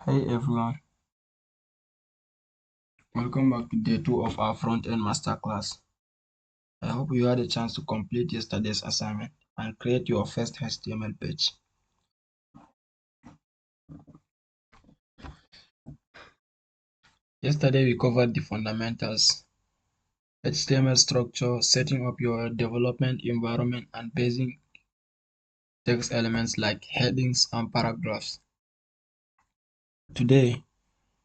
Hey everyone, welcome back to day 2 of our front-end masterclass. I hope you had a chance to complete yesterday's assignment and create your first HTML page. Yesterday we covered the fundamentals, HTML structure, setting up your development environment, and basic text elements like headings and paragraphs. Today,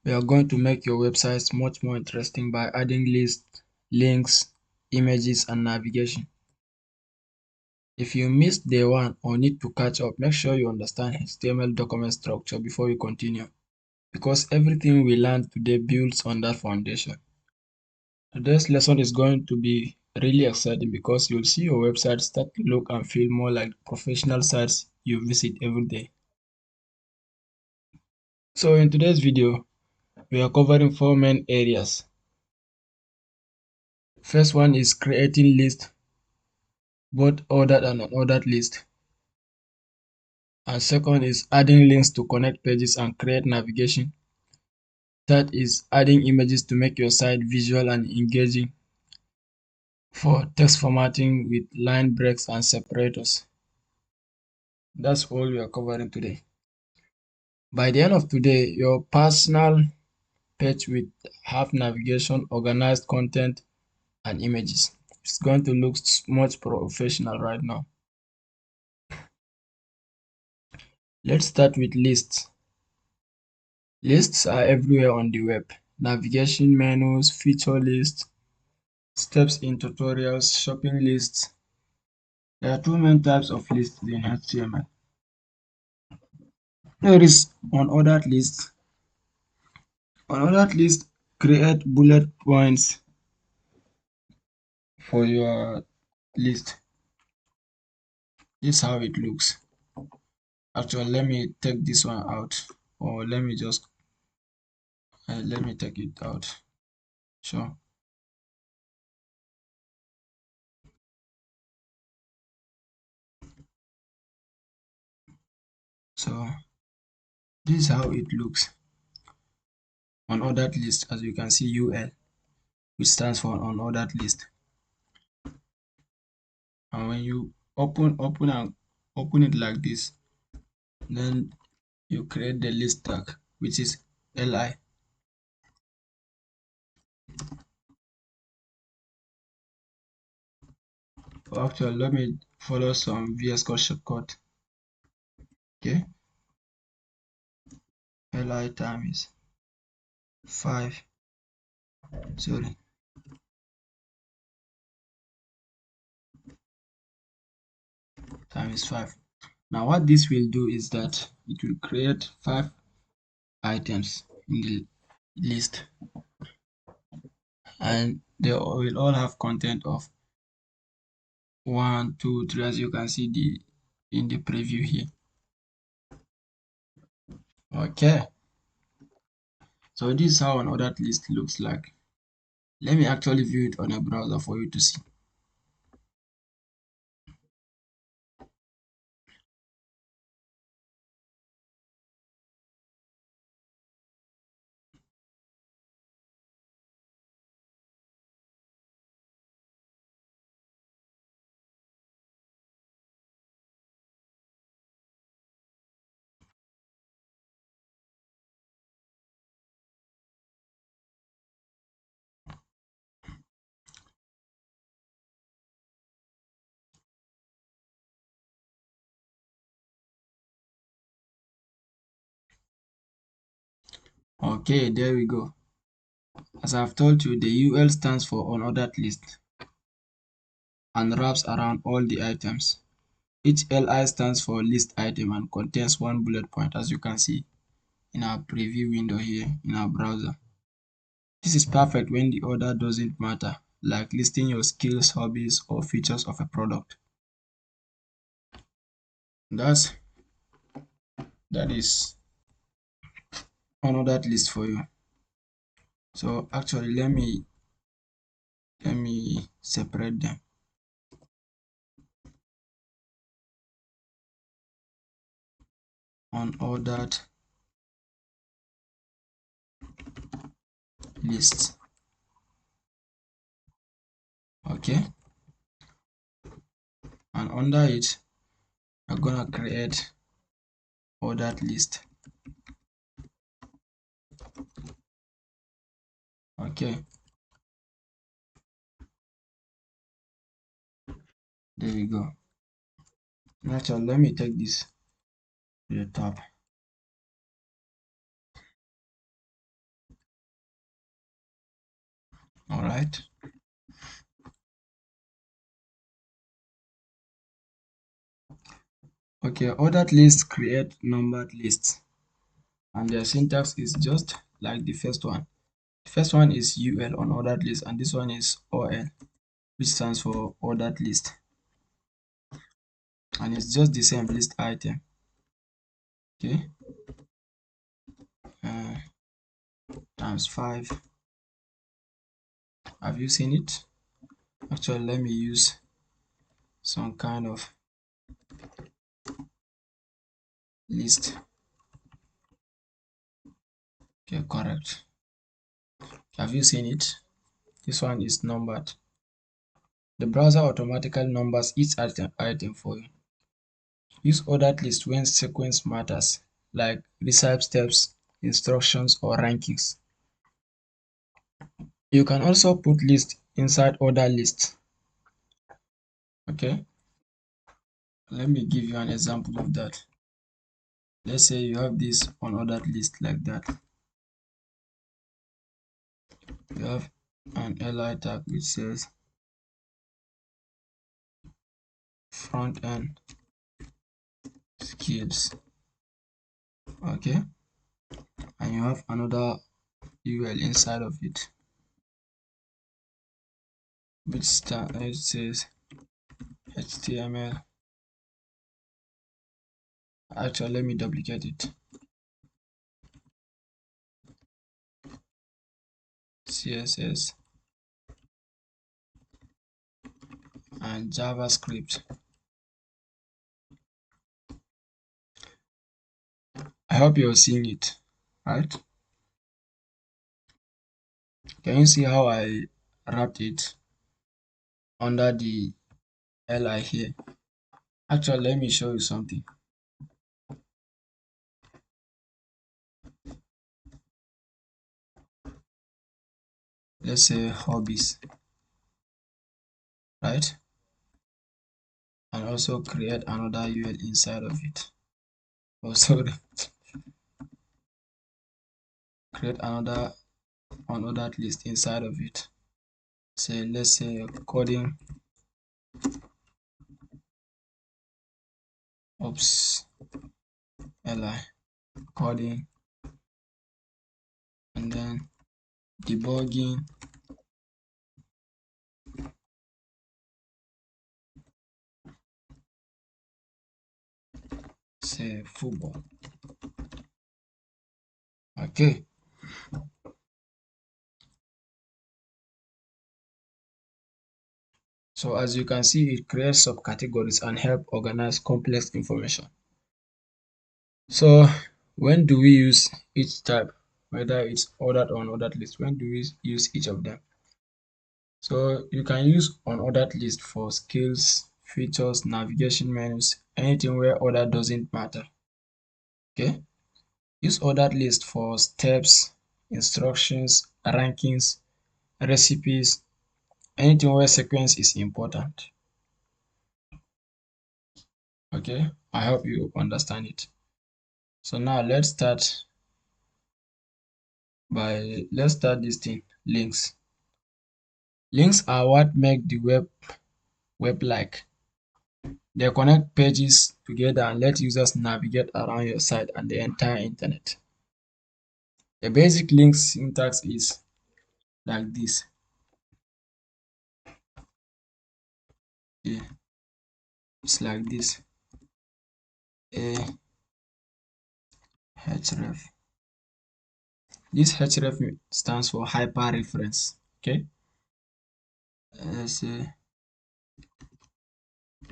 we are going to make your websites much more interesting by adding lists, links, images, and navigation. If you missed day 1 or need to catch up, make sure you understand HTML document structure before we continue, because everything we learned today builds on that foundation. Today's lesson is going to be really exciting because you'll see your website start to look and feel more like professional sites you visit every day. So in today's video, we are covering 4 main areas. First one is creating lists, both ordered and unordered lists. And second is adding links to connect pages and create navigation. Third is adding images to make your site visual and engaging. For text formatting with line breaks and separators. That's all we are covering today. By the end of today, your personal page will have navigation, organized content, and images. It's going to look much professional right now. Let's start with lists. Lists are everywhere on the web. Navigation menus, feature lists, steps in tutorials, shopping lists. There are 2 main types of lists in HTML. There is unordered list. Unordered list create bullet points for your list. This is how it looks. Actually, let me take this one out, or let me take it out. Sure. So this is how it looks. Unordered list, as you can see, UL, which stands for unordered list. And when you open it like this, then you create the list tag, which is LI. Actually, let me follow some VS Code shortcut. Okay, LI times 5. Sorry. Times 5. Now what this will do is that it will create 5 items in the list, and they will all have content of 1, 2, 3, as you can see in the preview here. Okay, so this is how an ordered list looks like. Let me actually view it on a browser for you to see. Okay, there we go. As I've told you, the UL stands for unordered list and wraps around all the items. Each LI stands for list item and contains 1 bullet point, as you can see in our preview window here in our browser. This is perfect when the order doesn't matter, like listing your skills, hobbies, or features of a product. That is unordered list for you. So actually, let me separate them. Unordered list. Okay, and under it I'm gonna create ordered list. Okay, there we go. Actually, let me take this to the top. All right. Okay, ordered lists create numbered lists, and their syntax is just like the first one. The first one is UL on ordered list, and this one is OL, which stands for ordered list, and it's just the same list item. Okay, uh, times 5. Have you seen it? Actually, let me use some kind of list. Okay, correct. Have you seen it? This one is numbered. The browser automatically numbers each item for you. Use ordered list when sequence matters, like recipe steps, instructions, or rankings. You can also put list inside order list. Okay, let me give you an example of that. Let's say you have this on ordered list like that. You have an li tag which says front end skills. Okay, and you have another UL inside of it which says HTML. Actually, let me duplicate it. CSS and JavaScript. I hope you're seeing it, right? Can you see how I wrapped it under the li here? Actually, let me show you something. Let's say hobbies, right? And also create another UL inside of it. Also create another unordered list inside of it. Say, let's say coding ops li, coding, and then debugging, say football. Okay, so as you can see, it creates subcategories and help organize complex information. So when do we use each type, whether it's ordered or unordered list? When do we use each of them? So you can use unordered list for skills, features, navigation menus, anything where order doesn't matter. Okay. Use ordered list for steps, instructions, rankings, recipes, anything where sequence is important. Okay. I hope you understand it. So now let's start this thing. Links. Links are what make the web-like. They connect pages together and let users navigate around your site and the entire internet. The basic link syntax is like this. Yeah, it's like this. A href. This href stands for hyperreference. Okay. Let's say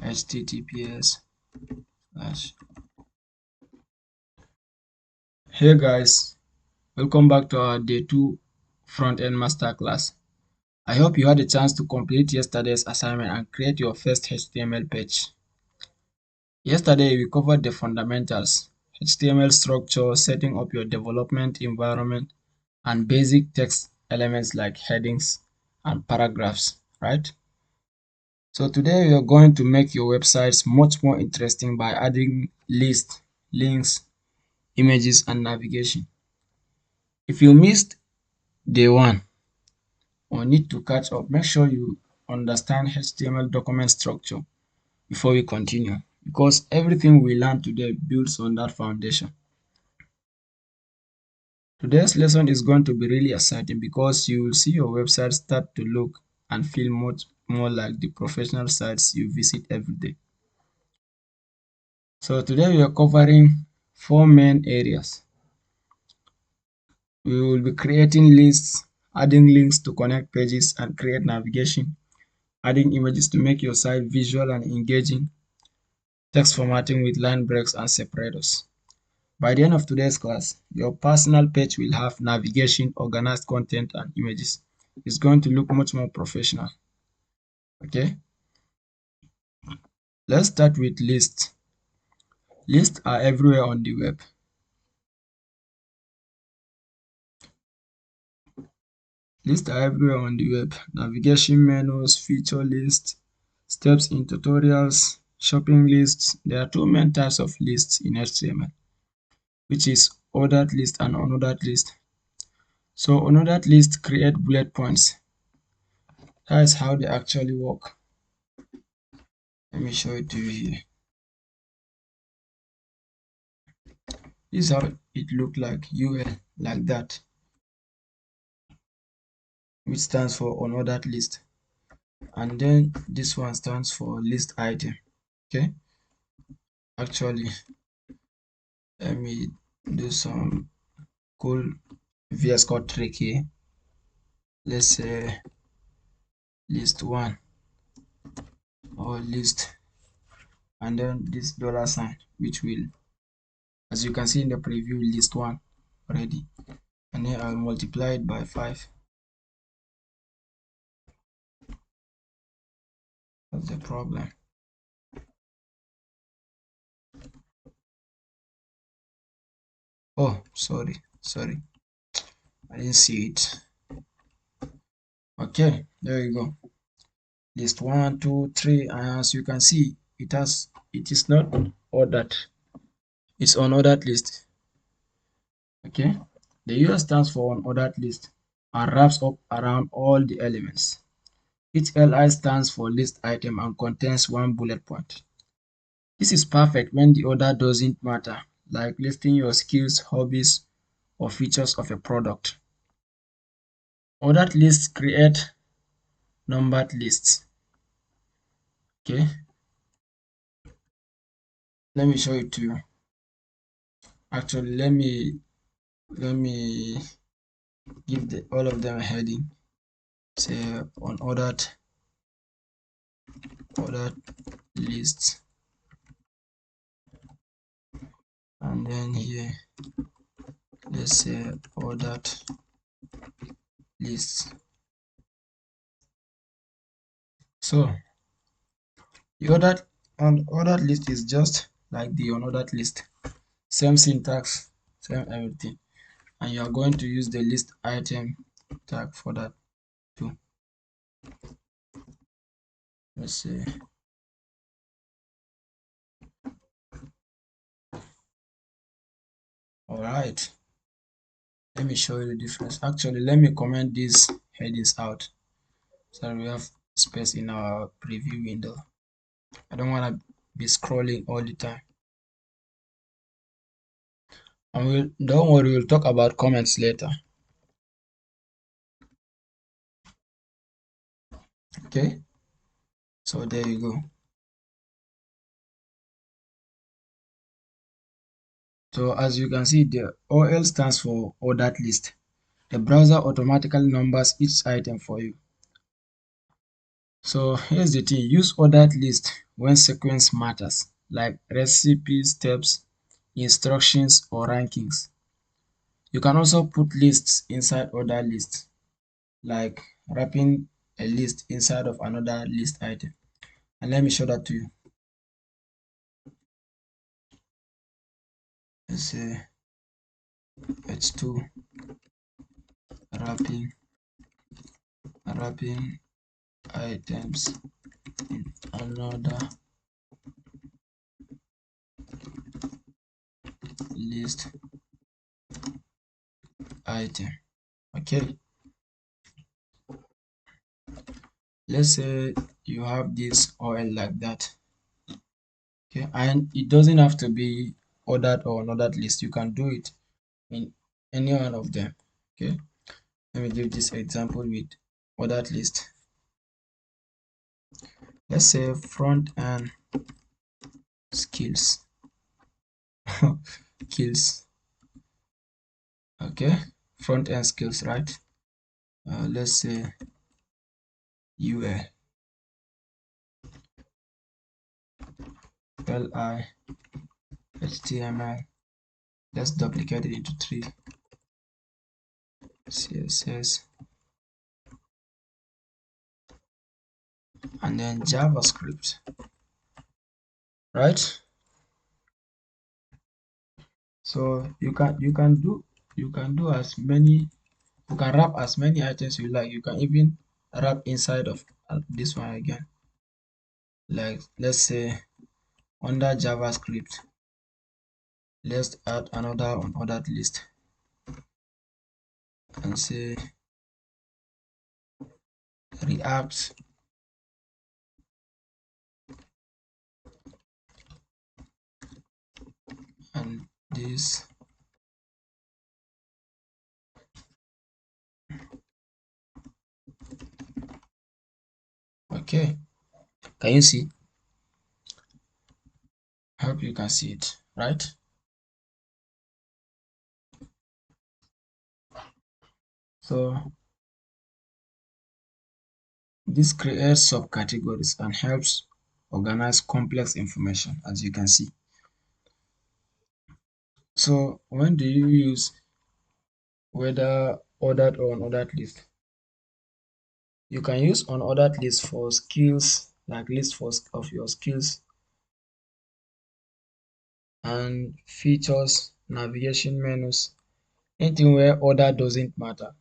https slash. Hey guys, welcome back to our day 2 front-end masterclass. I hope you had a chance to complete yesterday's assignment and create your first HTML page. Yesterday, we covered the fundamentals, HTML structure, setting up your development environment, and basic text elements like headings and paragraphs, right? So today we are going to make your websites much more interesting by adding lists, links, images, and navigation. If you missed day one or need to catch up, make sure you understand HTML document structure before we continue, because everything we learn today builds on that foundation. Today's lesson is going to be really exciting because you will see your website start to look and feel much more like the professional sites you visit every day. So today we are covering four main areas. We will be creating lists, adding links to connect pages and create navigation, adding images to make your site visual and engaging, text formatting with line breaks and separators. By the end of today's class, your personal page will have navigation, organized content, and images. It's going to look much more professional. Okay, let's start with lists. Lists are everywhere on the web. Lists are everywhere on the web. Navigation menus, feature lists, steps in tutorials, shopping lists. There are two main types of lists in HTML, which is ordered list and unordered list. So unordered lists create bullet points. That is how they actually work. Let me show it to you here. This is how it looked like, UL, like that, which stands for unordered list. And then this one stands for list item. Okay, actually, let me do some cool VS Code trick here. Let's say list one or list, and then this dollar sign, which will, as you can see in the preview, list one already, and then I'll multiply it by 5. That's the problem. Oh, sorry, I didn't see it. Okay, there you go. List 1, 2, 3, and as you can see, it is not ordered. It's unordered list. Okay, the UL stands for unordered list and wraps up around all the elements. Each LI stands for list item and contains one bullet point. This is perfect when the order doesn't matter, like listing your skills, hobbies, or features of a product. Ordered lists create numbered lists. Okay, let me show it to you. Actually, let me give all of them a heading. Say ordered lists, and then here let's say ordered lists. So the ordered list is just like the unordered list, same syntax, same everything, and you are going to use the list item tag for that too. Let's see. All right, let me show you the difference. Actually, let me comment these headings out so we have space in our preview window. I don't want to be scrolling all the time. And don't worry, we'll talk about comments later. Okay, so there you go. So as you can see, the OL stands for ordered list. The browser automatically numbers each item for you. So here's the thing, use ordered list when sequence matters, like recipes, steps, instructions, or rankings. You can also put lists inside ordered lists. like wrapping a list inside of another list item. And let me show that to you. Let's say h2 wrapping items in another list item. Okay, let's say you have this oil like that. Okay, and it doesn't have to be ordered or unordered list. You can do it in any one of them. Okay, let me give this example with ordered list. Let's say front end skills skills. Okay, front end skills, right? Let's say ul li html. Let's duplicate it into 3. css and then javascript, right? So you can do as many, you can wrap as many items you like. You can even wrap inside of this one again. Like let's say under javascript, let's add another unordered list and say react and this. Okay, can you see? I hope you can see it, right? So this creates subcategories and helps organize complex information, as you can see. So when do you use whether ordered or unordered list? You can use unordered list for skills, like list of your skills and features, navigation menus, anything where order doesn't matter.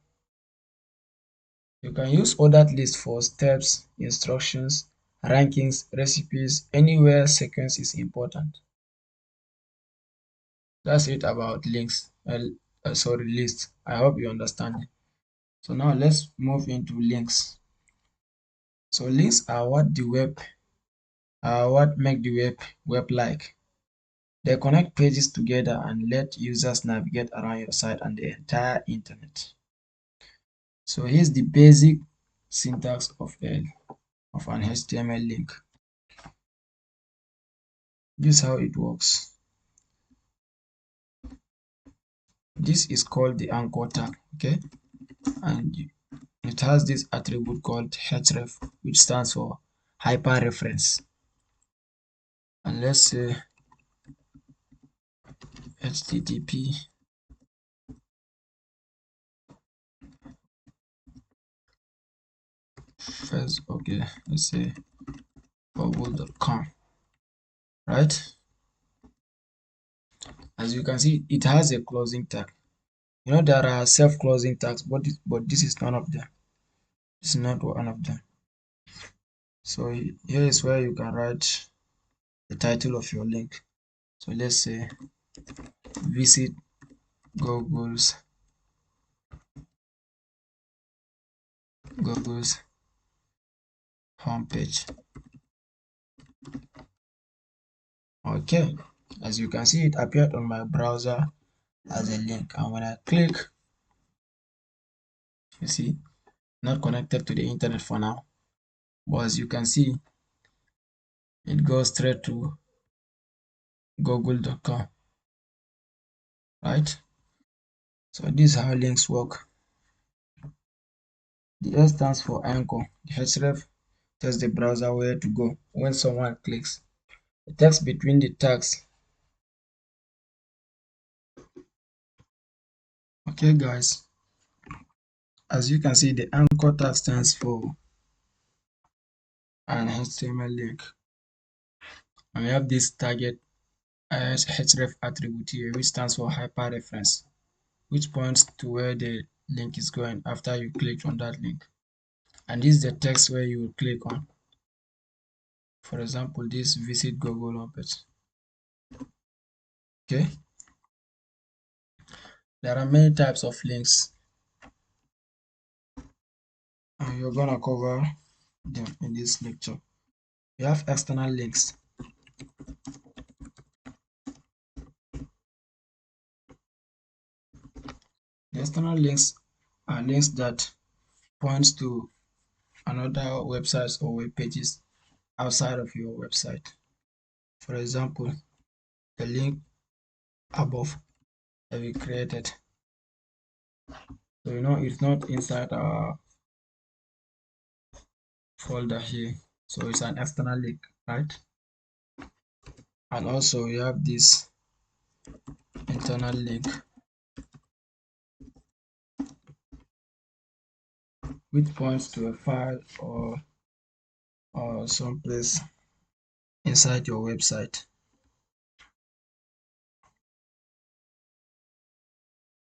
You can use ordered list for steps, instructions, rankings, recipes, anywhere sequence is important. That's it about links. Sorry, lists. I hope you understand it. So now let's move into links. So links are what make the web like. They connect pages together and let users navigate around your site and the entire internet. So here's the basic syntax of an HTML link. This is how it works. This is called the anchor tag, okay? And it has this attribute called href, which stands for hyperreference. And let's say http first, okay, let's say google.com, right? As you can see, it has a closing tag. You know there are self-closing tags, but this is none of them. This is not one of them. So here is where you can write the title of your link. So let's say visit Google's homepage. Okay, as you can see, it appeared on my browser as a link, and when I click, you see, not connected to the internet for now, but as you can see, it goes straight to google.com, right? So this is how links work. The S stands for anchor. The href tells the browser where to go when someone clicks. The text between the tags. Okay guys, As you can see, the anchor tag stands for an HTML link. And we have this target href attribute here, which stands for hyperreference, which points to where the link is going after you click on that link. And this is the text where you will click on. For example, this visit Google homepage. Okay. There are many types of links, and you're gonna cover them in this lecture. You have external links. The external links are links that points to another websites or web pages outside of your website. For example, the link above that we created. So it's not inside our folder here. So it's an external link, right? And also you have this internal link, which points to a file or someplace inside your website.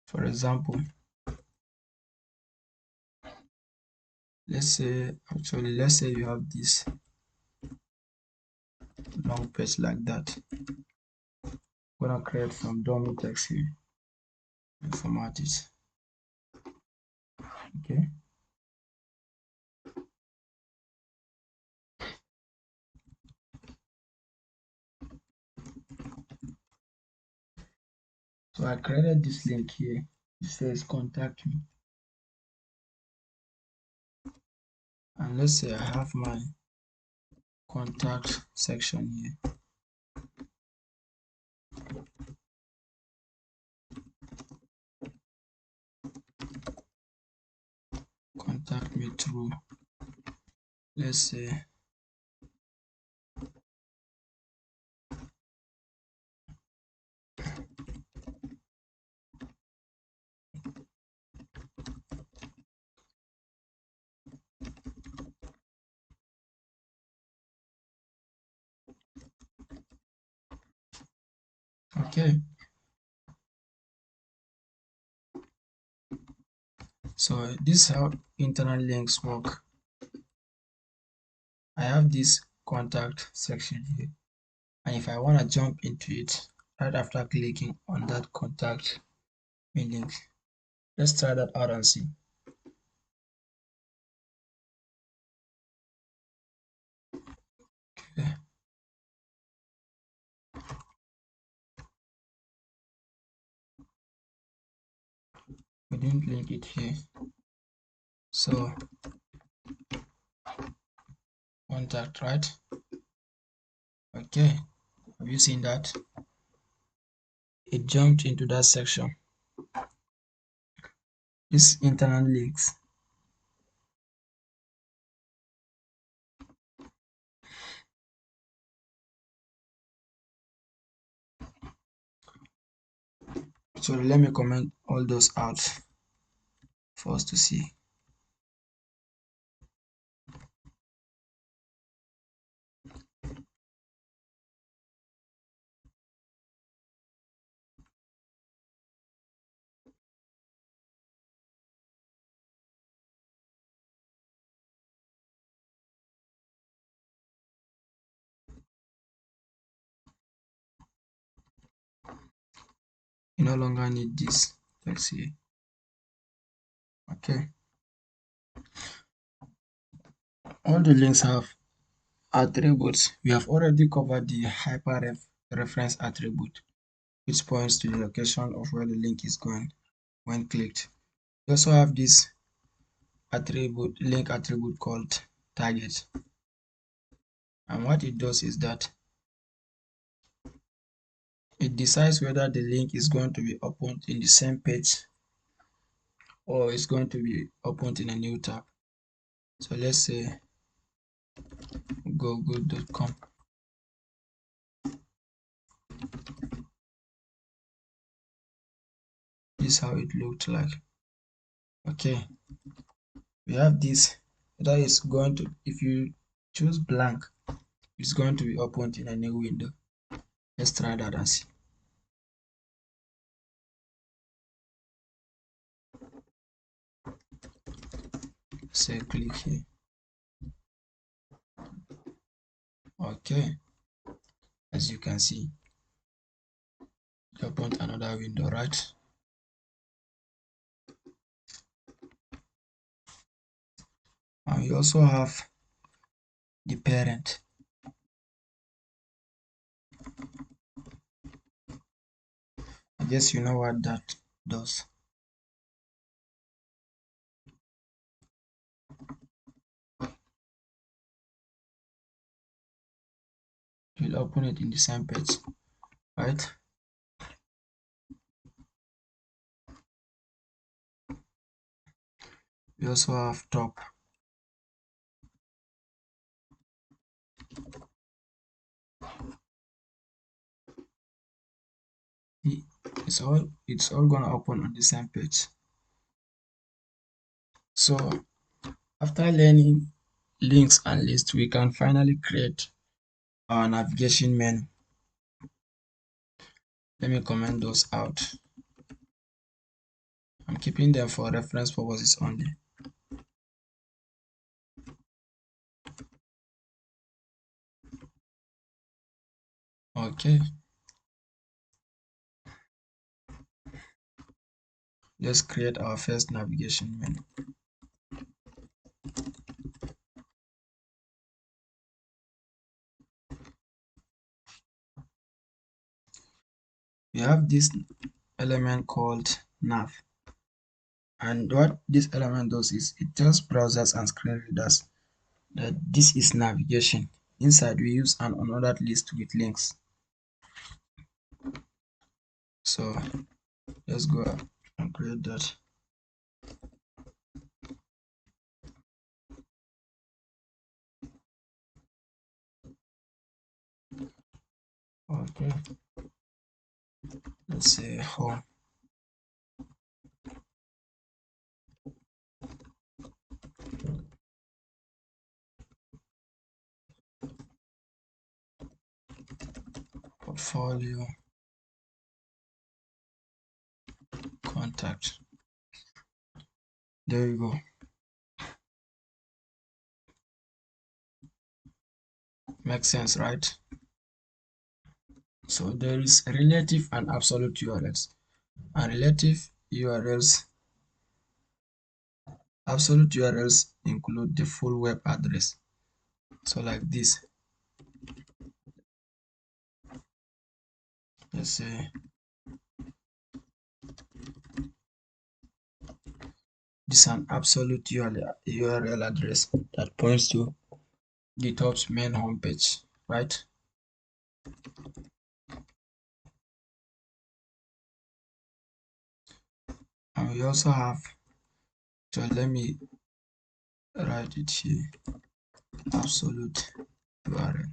For example, let's say you have this long page like that. I'm gonna create some dummy text here and format it. Okay. So I created this link here. It says contact me. And let's say I have my contact section here. Contact me through, let's say, okay. So this is how internal links work. I have this contact section here, and if I want to jump into it right after clicking on that contact me link, let's try that out and see. Okay. We didn't link it here, so contact, right? Okay, have you seen that? It jumped into that section. This internal links. So let me comment all those out for us to see. You no longer need this text here. Okay. All the links have attributes. We have already covered the hyperreference attribute, which points to the location of where the link is going when clicked. We also have this link attribute called target. And what it does is that it decides whether the link is going to be opened in the same page or it's going to be opened in a new tab. So let's say google.com. This is how it looked like. Okay, we have this. That is going to, if you choose blank, it's going to be opened in a new window. Let's try that and see. Say click here. Okay, as you can see, it opened another window, right? And we also have the parent. I guess you know what that does. We'll open it in the same page, right? We also have top. It's all gonna open on the same page. So after learning links and lists, we can finally create our navigation menu. Let me comment those out. I'm keeping them for reference purposes only. Okay, let's create our first navigation menu. We have this element called nav, and what this element does is it tells browsers and screen readers that this is navigation. Inside we use an unordered list with links. So let's go and create that. Okay, let's say home. Portfolio, contact. There you go. Makes sense, right? So there is relative and absolute URLs. And relative URLs, absolute URLs include the full web address. So like this, let's say this is an absolute URL address that points to GitHub's main homepage, right? And we also have, so let me write it here, absolute URL.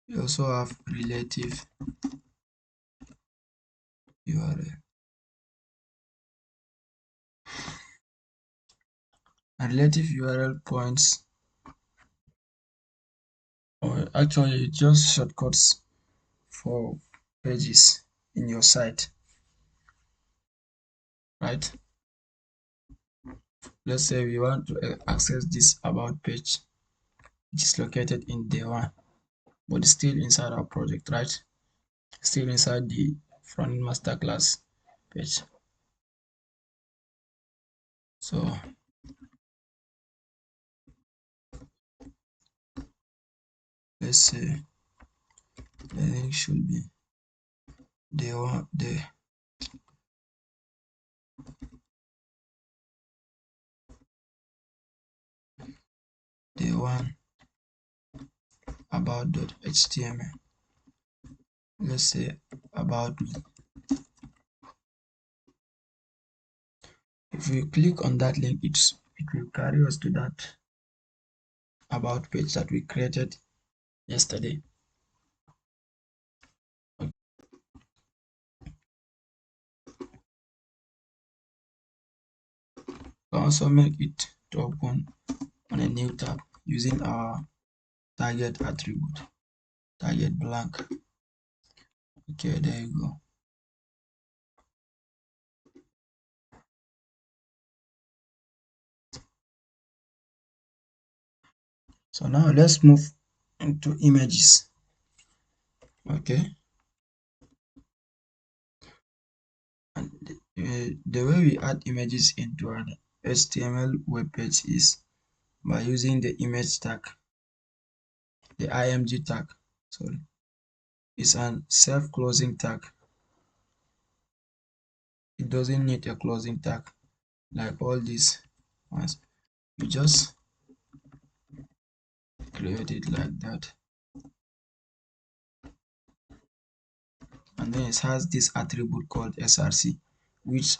We also have relative URL. A relative URL points, or actually just shortcuts for pages in your site, right? Let's say we want to access this about page, which is located in day one, but it's still inside our project, right? Still inside the front masterclass page. So let's say the link should be day one, day one about.html. Let's say about me. If we click on that link, it will carry us to that about page that we created yesterday. also make it to open on a new tab using our target attribute, target blank. Okay, there you go. So now let's move into images. Okay, and the way we add images into an HTML web page is by using the image tag, the img tag. Sorry, it's a self-closing tag. It doesn't need a closing tag like all these ones. You just create it like that, and then it has this attribute called src, which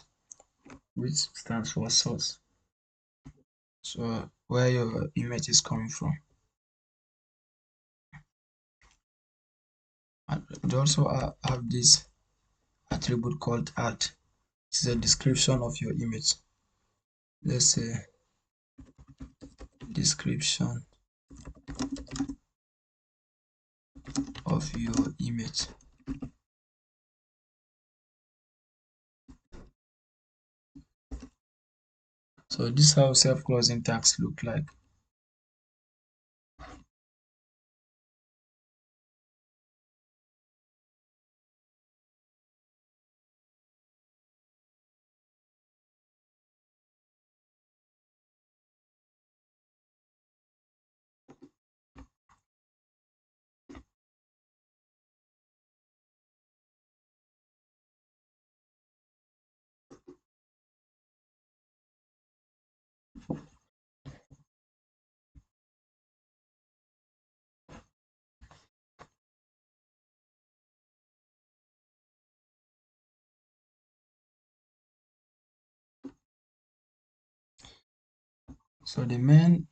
stands for source, so where your image is coming from. And it also have this attribute called alt. It's a description of your image. Let's say description of your image. So this is how self-closing tags look like. So the main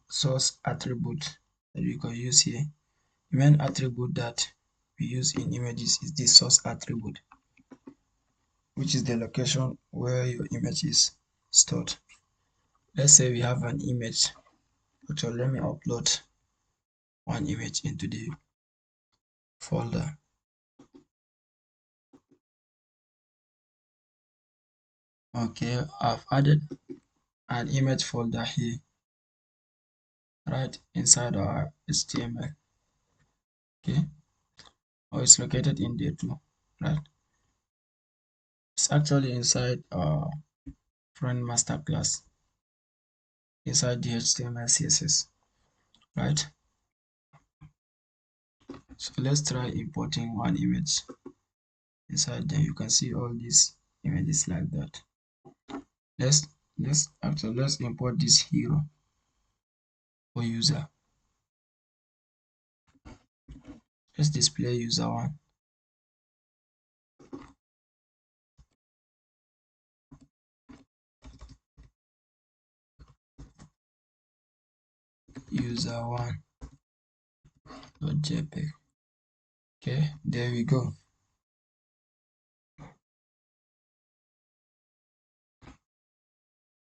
source attribute that we can use here, the main attribute that we use in images is the source attribute, which is the location where your image is stored. Let's say we have an image. So let me upload one image into the folder. Okay, I've added an image folder here, right inside our HTML. Okay, or it's located in there too, right? It's actually inside our front master class, inside the HTML CSS, right? So let's try importing one image inside there. You can see all these images like that. Let's let's import this hero or user. Let's display user one. User one .jpg. Okay, there we go.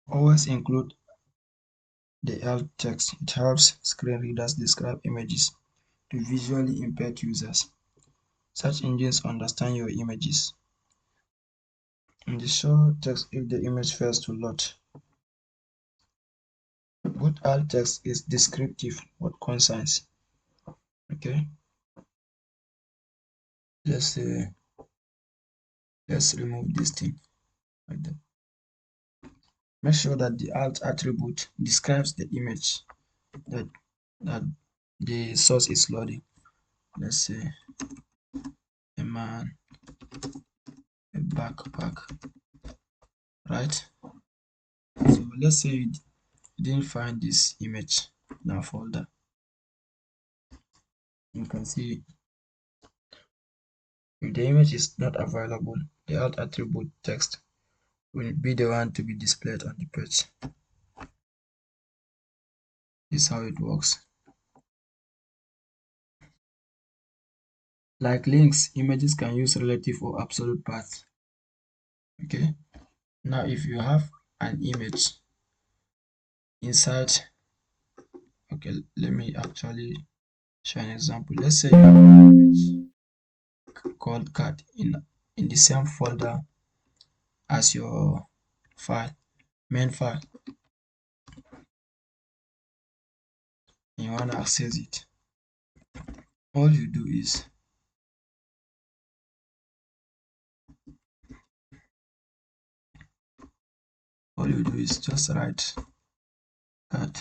Always include the alt text. It helps screen readers describe images to visually impaired users. Search engines understand your images. In the show text if the image fails to load. Good alt text is descriptive but concise. Okay, let's let's remove this thing like that. Make sure that the alt attribute describes the image that that the source is loading. Let's say a man, a backpack, right? So let's say you didn't find this image in our folder. You can see if the image is not available, the alt attribute text will be the one to be displayed on the page. This is how it works. Like links, images can use relative or absolute paths. Okay, Now, if you have an image inside, okay, let me actually show an example. Let's say you have an image called card in the same folder as your file, main file, and you want to access it. All you do is just write card.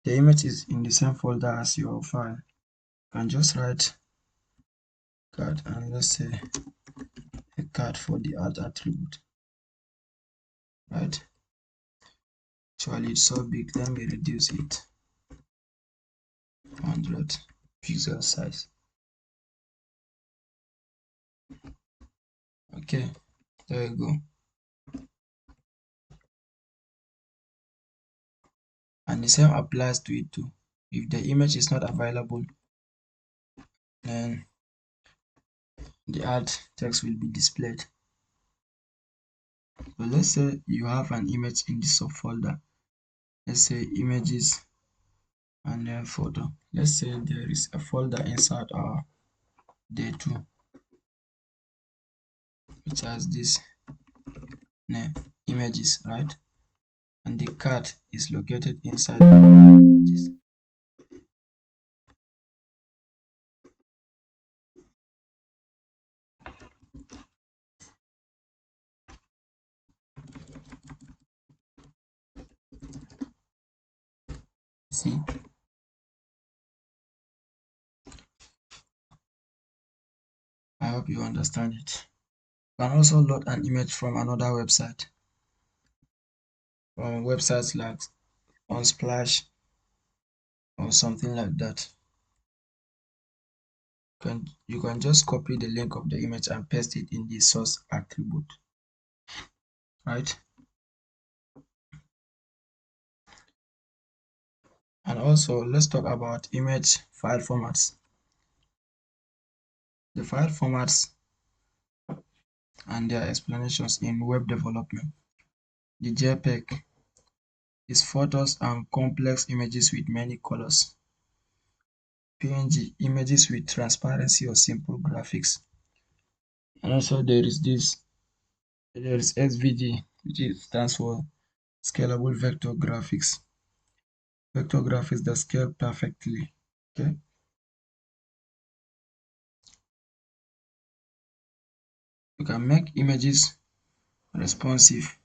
The image is in the same folder as your file. You can just write card and let's say a card for the art attribute, right? Actually, it's so big. Let me reduce it 100 pixel size. Okay, there you go. And the same applies to it too. If the image is not available, then the art text will be displayed. So let's say you have an image in the subfolder. Let's say images and then photo. Let's say there is a folder inside our day2 which has this name images, right? And the card is located inside images. See, I hope you understand it. You can also load an image from another website, from websites like Unsplash or something like that. You can just copy the link of the image and paste it in the source attribute, right? And also let's talk about image file formats. The file formats and their explanations in web development. The JPEG is photos and complex images with many colors. PNG images with transparency or simple graphics. And also there is SVG, which stands for scalable vector graphics. Vector graphics that scale perfectly. Okay. You can make images responsive,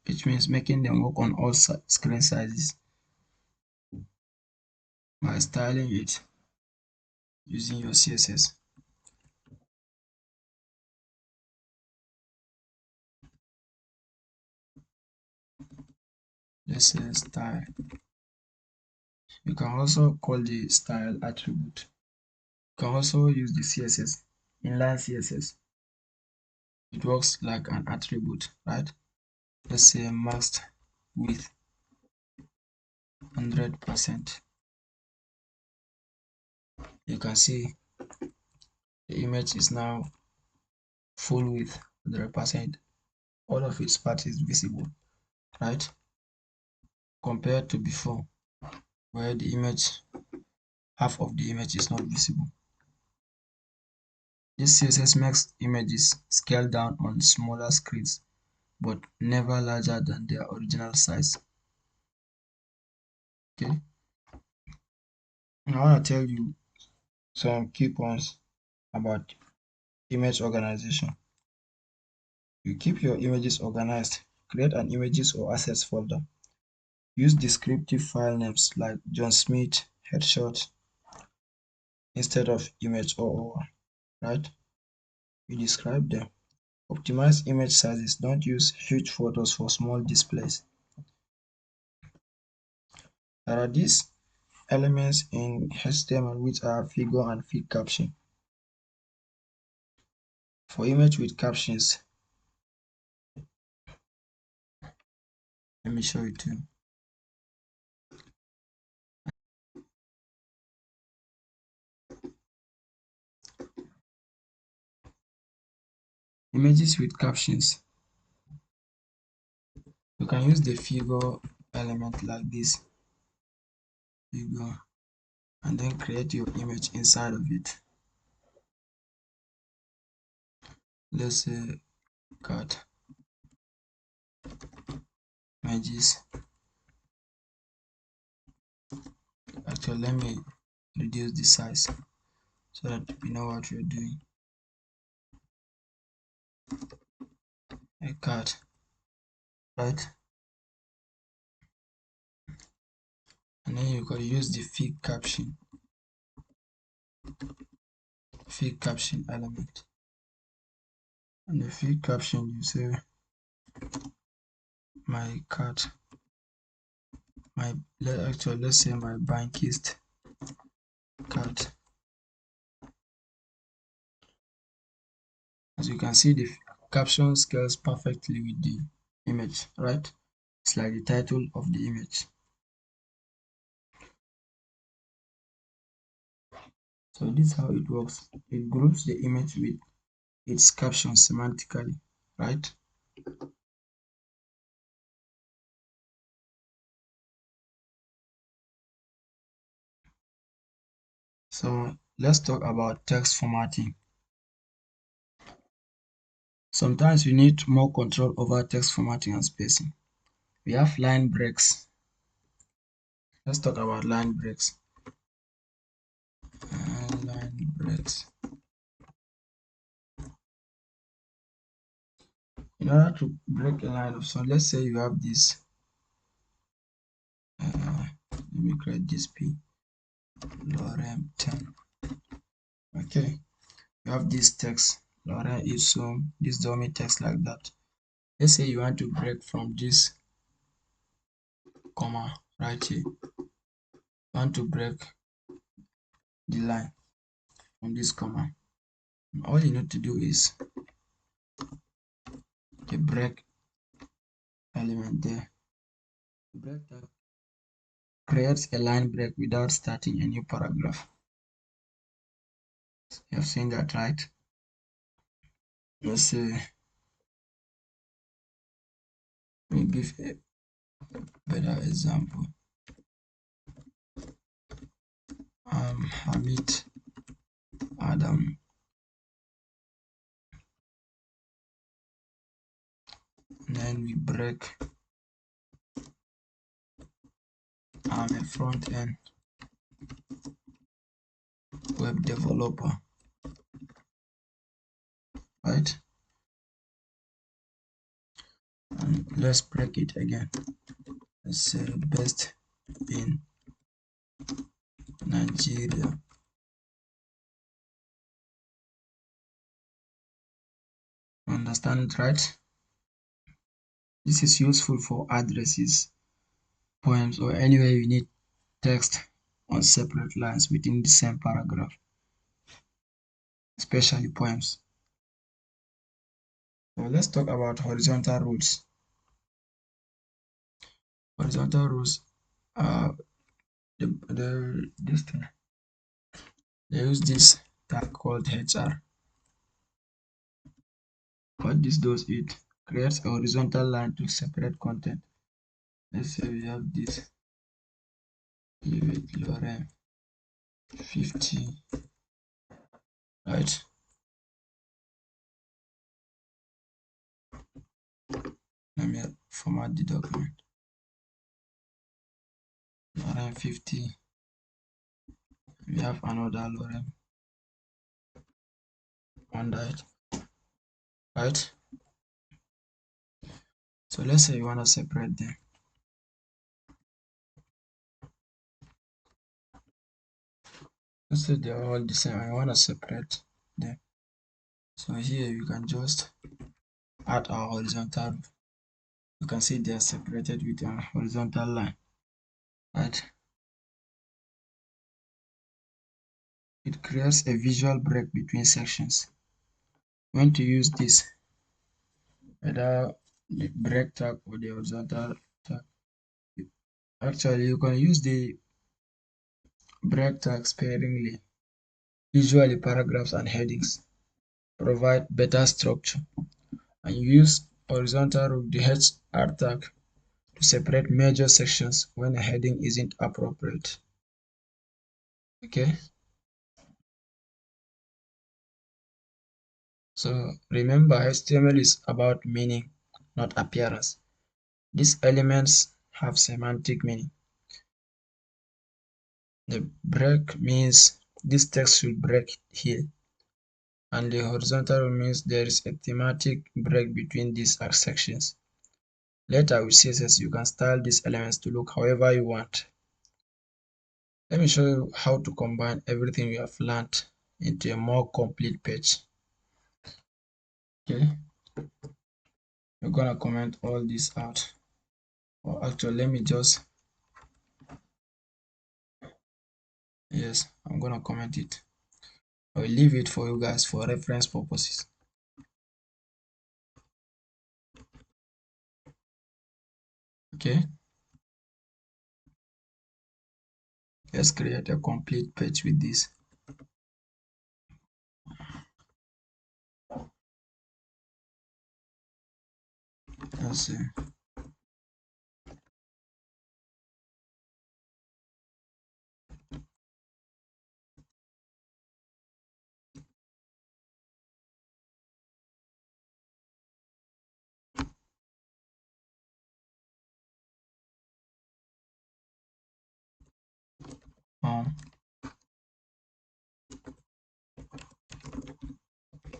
which means making them work on all screen sizes by styling it using your CSS. Let's say style. You can also call the style attribute. You can also use the CSS, inline CSS. It works like an attribute, right? Let's say masked with 100%. You can see the image is now full width 100%. All of its part is visible, right? Compared to before, where the image, half of the image is not visible. This CSS makes images scale down on smaller screens, but never larger than their original size. Okay, I want to tell you some key points about image organization. You keep your images organized. Create an images or assets folder. Use descriptive file names like John Smith headshot instead of image or right? You describe them. Optimize image sizes. Don't use huge photos for small displays. There are these elements in HTML which are figure and fig caption. For image with captions, let me show you too. Images with captions. You can use the figure element like this, figure, and then create your image inside of it. Let's say cut images. Actually, let me reduce the size so that we know what we're doing. A cut, right? And then you can use the fig caption element. And the fig caption, you say my cat, let's say my bankist cat. As you can see, the caption scales perfectly with the image, right? It's like the title of the image. So this is how it works. It groups the image with its caption semantically, right? So let's talk about text formatting. Sometimes you need more control over text formatting and spacing. We have line breaks. Let's talk about line breaks. Line breaks. In order to break a line of sound, let's say you have this. Let me create this P. Lorem 10. Okay, you have this text. Lorem ipsum. This dummy text like that. Let's say you want to break from this comma right here. You want to break the line from this comma. All you need to do is the break element there. The break that creates a line break without starting a new paragraph. You have seen that, right? Let's say we give a better example. Hamid Adam. And then we break. I'm a front end web developer, right? And let's break it again. Let's say best in Nigeria. Understand it, right? This is useful for addresses, poems, or anywhere you need text on separate lines within the same paragraph, especially poems. So let's talk about horizontal rules. Horizontal rules are this thing. They use this tag called HR. What this does, it creates a horizontal line to separate content. Let's say we have this, give it lorem 50, right? Let me format the document. Lorem 50. We have another lorem under it, right? So let's say you want to separate them. Let's say they're all the same. I want to separate them. So here you can just add our horizontal. You can see they are separated with a horizontal line, right? It creates a visual break between sections. When to use this, whether the break tag or the horizontal tag. Actually, you can use the break tag sparingly, usually paragraphs and headings. provide better structure, and use horizontal rule the HR tag to separate major sections when a heading isn't appropriate. Okay, so remember HTML is about meaning, not appearance. These elements have semantic meaning. The break means this text should break here, and the horizontal means there is a thematic break between these sections. Later with CSS, you can style these elements to look however you want. Let me show you how to combine everything we have learned into a more complete page. Okay, we're gonna comment all this out. Or actually, let me just, yes, I'm gonna comment it. I'll leave it for you guys for reference purposes. Okay, let's create a complete page with this. Let's see. Um,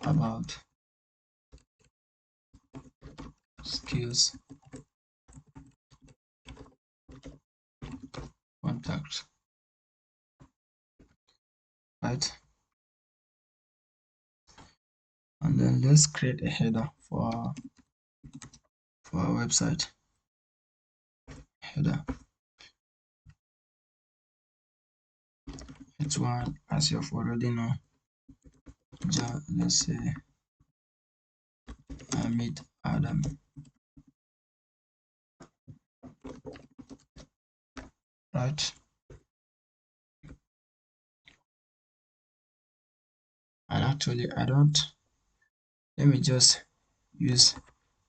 about skills contact, right? And then let's create a header for our website. Header. It's one as you've already know. Let's say I meet Adam, right? And actually, I don't. Let me just use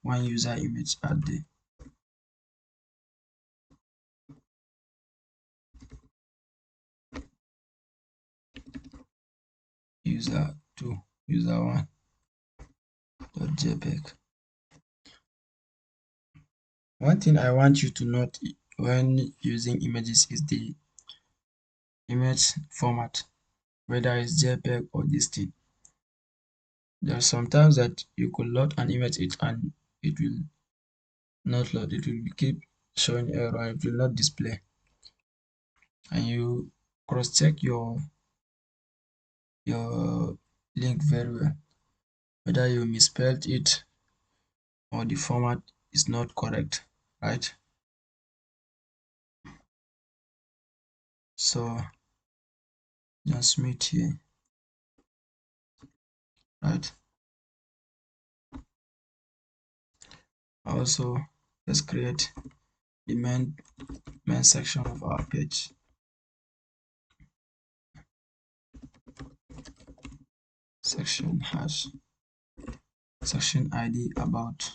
one user image at the user 2, user 1 dot jpeg. One thing I want you to note when using images is the image format, whether it's JPEG or this thing. There are sometimes that you could load an image and it will not load, it will keep showing error, it will not display. And you cross check your link very well, whether you misspelled it or the format is not correct, right? So just meet here, right? Also, let's create the main section of our page. Section hash, section ID about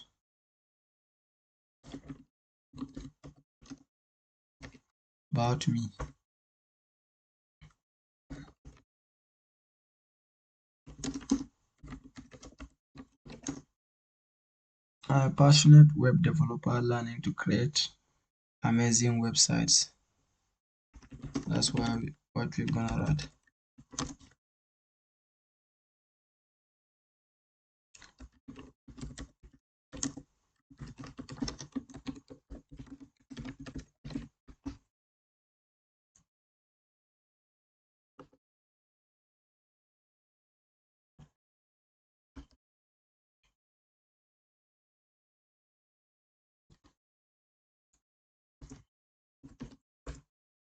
me. I'm a passionate web developer learning to create amazing websites. That's what we're gonna write.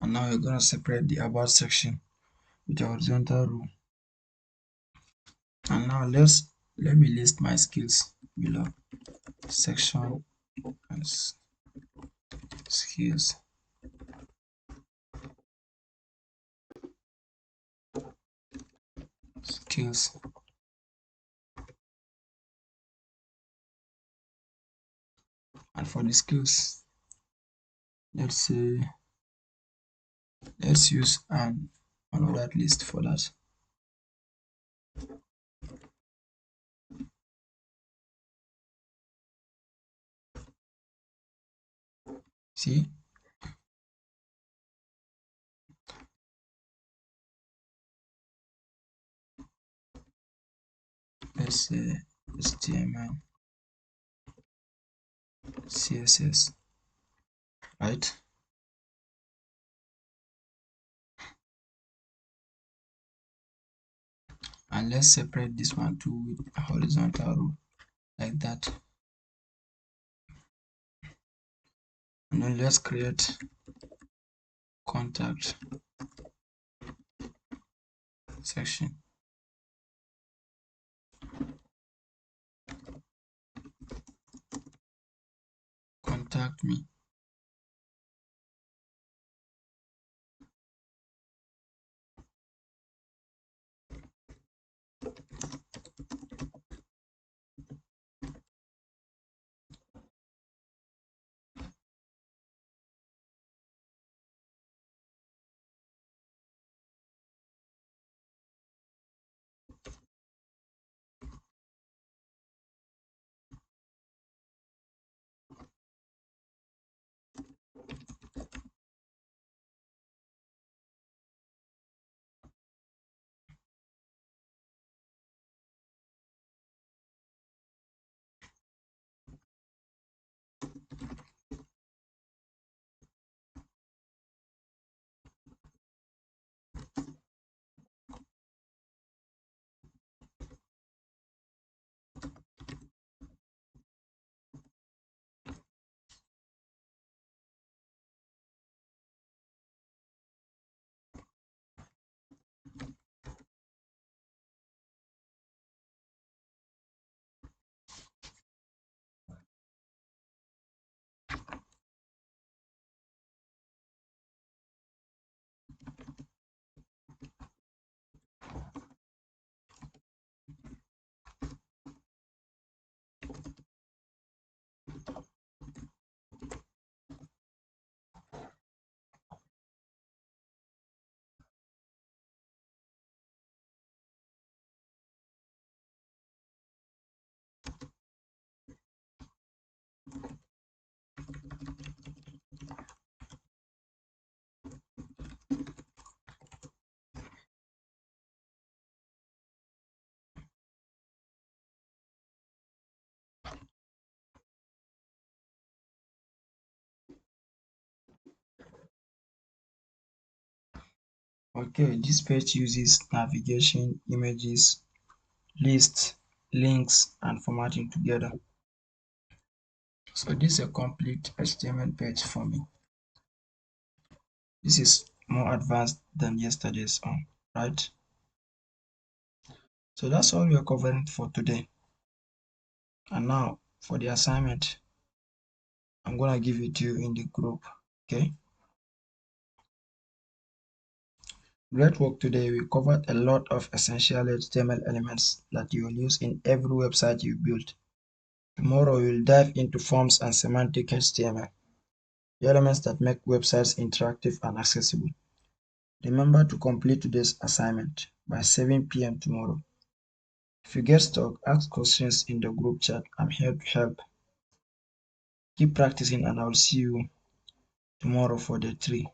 And now we're gonna separate the about section with a horizontal rule. And now let me list my skills below. Section skills. Skills. And for the skills, let's say let's use an unordered list for that. See, let's say HTML, CSS, right? And let's separate this one too with a horizontal row like that. And then let's create contact section. Contact me. Okay, this page uses navigation, images, lists, links, and formatting together. So this is a complete HTML page for me. This is more advanced than yesterday's one, right? So that's all we are covering for today. And now for the assignment, I'm gonna give it to you in the group. Okay. Great work today. We covered a lot of essential HTML elements that you will use in every website you build. Tomorrow we'll dive into forms and semantic HTML, the elements that make websites interactive and accessible. Remember to complete today's assignment by 7 p.m. tomorrow. If you get stuck, ask questions in the group chat. I'm here to help. Keep practicing and I'll see you tomorrow for day 3.